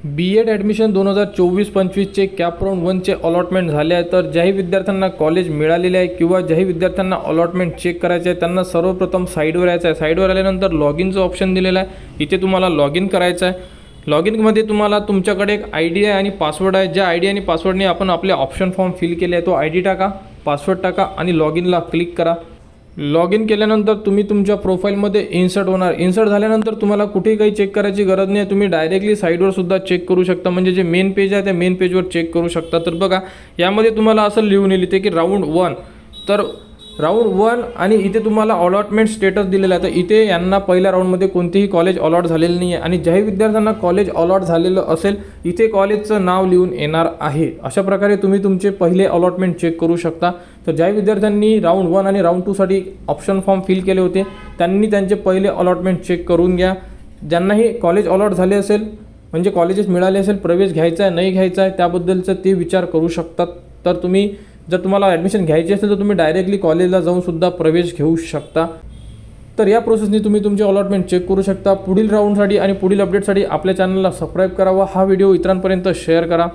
B.Ed admission 2024-25चे CAP round 1चे allotment झाले आहे। तर ज्याही विद्यार्थ्यांना कॉलेज मिळालेले आहे किंवा ज्याही विद्यार्थ्यांना अलॉटमेंट चेक करायचे आहे त्यांना सर्वप्रथम साईडवर यायचं आहे। साईडवर आल्यानंतर लॉग इनचं ऑप्शन दिलेलं आहे, इथे तुम्हाला लॉग इन करायचं आहे। लॉग इनमध्ये तुम्हाला तुमच्याकडे एक ID आहे आणि पासवर्ड आहे। ज्या ID आणि पासवर्डने आपण आपले ऑप्शन फॉर्म फिल केले आहे तो ID टाका, पासवर्ड टाका आणि लॉग इनला क्लिक करा। लॉग इन केल्यानंतर तुम्ही तुमच्या प्रोफाईलमध्ये इन्सर्ट होणार। इन्सर्ट झाल्यानंतर तुम्हाला कुठेही काही चेक करायची गरज नाही, तुम्ही डायरेक्टली साईडवर सुद्धा चेक करू शकता, म्हणजे जे मेन पेज आहे त्या मेन पेजवर चेक करू शकता। तर बघा यामध्ये तुम्हाला असं लिहून येईल इथे की राऊंड 1, तर राऊंड 1 आणि इथे तुम्हाला अलॉटमेंट स्टेटस दिलेला आहे। तर इथे यांना पहिल्या राऊंडमध्ये कोणतेही कॉलेज अलॉट झालेलं नाही आहे आणि ज्याही विद्यार्थ्यांना कॉलेज अलॉट झालेलं असेल इथे कॉलेजचं नाव लिहून येणार आहे। अशा प्रकारे तुम्ही तुमचे पहिले अलॉटमेंट चेक करू शकता। तर ज्याही विद्यार्थ्यांनी राऊंड 1 आणि राऊंड 2 साठी ऑप्शन फॉर्म फिल केले होते त्यांनी त्यांचे पहिले अलॉटमेंट चेक करून घ्या। ज्यांनाही कॉलेज अलॉट झाले असेल म्हणजे कॉलेजेस मिळाले असेल, प्रवेश घ्यायचा आहे नाही घ्यायचा आहे त्याबद्दलचं ते विचार करू शकतात। तर तुम्ही जर तुम्हाला ॲडमिशन घ्यायची असेल तर तुम्ही डायरेक्टली कॉलेजला जाऊन सुद्धा प्रवेश घेऊ शकता। तर या प्रोसेसनी तुम्ही तुमचे अलॉटमेंट चेक करू शकता। पुढील राऊंडसाठी आणि पुढील अपडेटसाठी आपल्या चॅनलला सबस्क्राईब करा व हा व्हिडिओ इतरांपर्यंत शेअर करा।